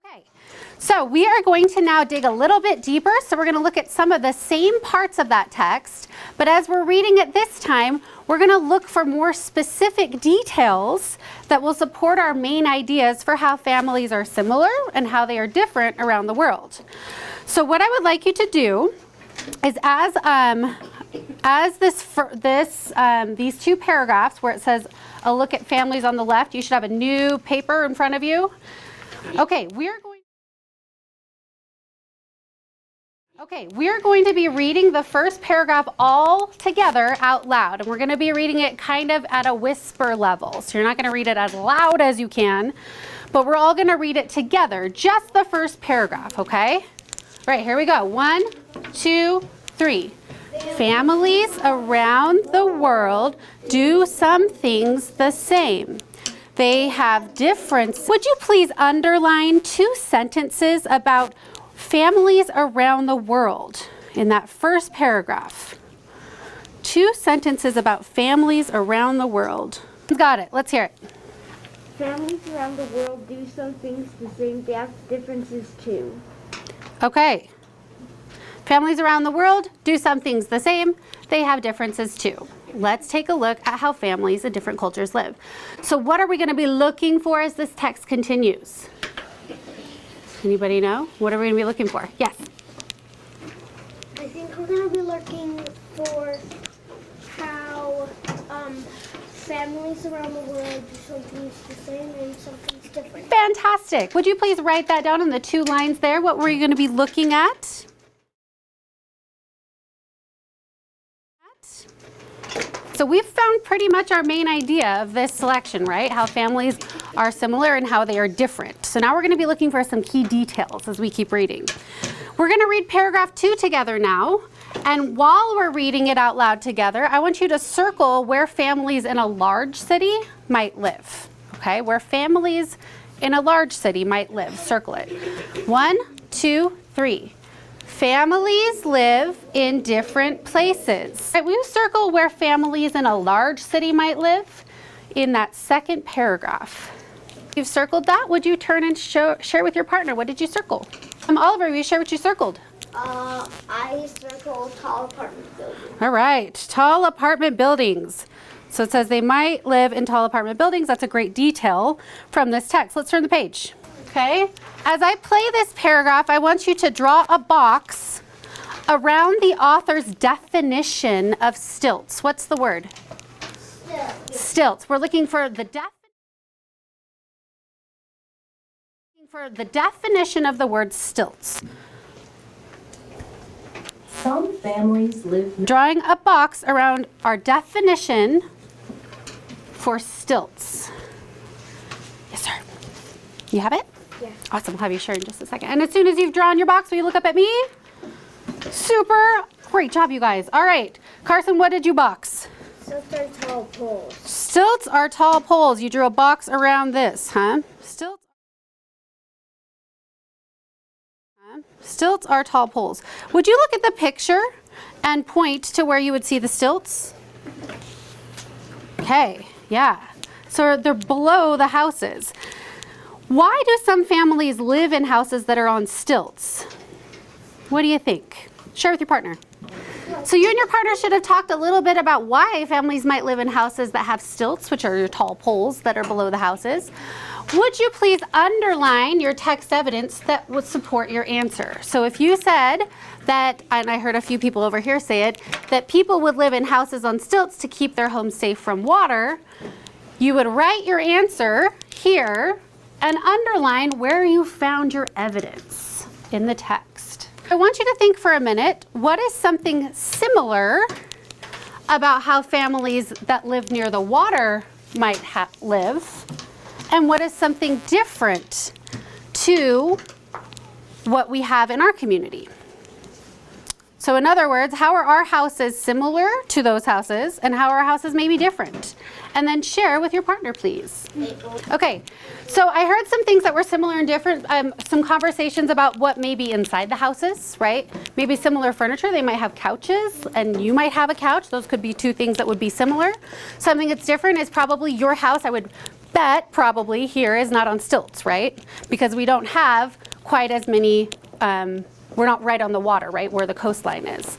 Okay, so we are going to now dig a little bit deeper. So we're going to look at some of the same parts of that text, but as we're reading it this time, we're going to look for more specific details that will support our main ideas for how families are similar and how they are different around the world. So what I would like you to do is these two paragraphs where it says a look at families on the left, you should have a new paper in front of you. Okay, we're going to be reading the first paragraph all together out loud, and we're going to be reading it kind of at a whisper level. So you're not going to read it as loud as you can, but we're all going to read it together, just the first paragraph, okay? All right, here we go. 1, 2, 3. Families around the world do some things the same. They have difference. Would you please underline 2 sentences about families around the world in that first paragraph? 2 sentences about families around the world. Got it. Let's hear it. Families around the world do some things the same. They have differences too. Okay. Families around the world do some things the same. They have differences too. Let's take a look at how families in different cultures live. So what are we going to be looking for as this text continues? Anybody know? What are we going to be looking for? Yes? I think we're going to be looking for how families around the world do some things the same and some things different. Fantastic. Would you please write that down on the 2 lines there? What were you going to be looking at? So we've found pretty much our main idea of this selection, right? How families are similar and how they are different. So now we're going to be looking for some key details as we keep reading. We're going to read paragraph 2 together now. And while we're reading it out loud together, I want you to circle where families in a large city might live. Okay, where families in a large city might live. Circle it. 1, 2, 3. Families live in different places. Right, will you circle where families in a large city might live in that second paragraph? You've circled that. Would you turn and share with your partner? What did you circle? Oliver, will you share what you circled? I circled tall apartment buildings. All right, tall apartment buildings. So it says they might live in tall apartment buildings. That's a great detail from this text. Let's turn the page. Okay, as I play this paragraph, I want you to draw a box around the author's definition of stilts. What's the word? Stilts. Stilts. We're looking for the definition of the word stilts. Some families live. Drawing a box around our definition for stilts. Yes, sir. You have it? Yeah. Awesome. We'll have you share in just a second. And as soon as you've drawn your box, will you look up at me? Super. Great job, you guys. All right. Carson, what did you box? Stilts are tall poles. Stilts are tall poles. You drew a box around this, huh? Stilts are tall poles. Would you look at the picture and point to where you would see the stilts? Okay, yeah. So they're below the houses. Why do some families live in houses that are on stilts? What do you think? Share with your partner. So you and your partner should have talked a little bit about why families might live in houses that have stilts, which are your tall poles that are below the houses. Would you please underline your text evidence that would support your answer? So if you said that, and I heard a few people over here say it, that people would live in houses on stilts to keep their homes safe from water, you would write your answer here and underline where you found your evidence in the text. I want you to think for a minute, what is something similar about how families that live near the water might live? And what is something different to what we have in our community? So in other words, how are our houses similar to those houses and how are our houses maybe different? And then share with your partner, please. Okay, so I heard some things that were similar and different, some conversations about what may be inside the houses, right? Maybe similar furniture, they might have couches and you might have a couch. Those could be 2 things that would be similar. Something that's different is probably your house. I would bet probably here is not on stilts, right? Because we don't have quite as many, we're not right on the water, right, where the coastline is.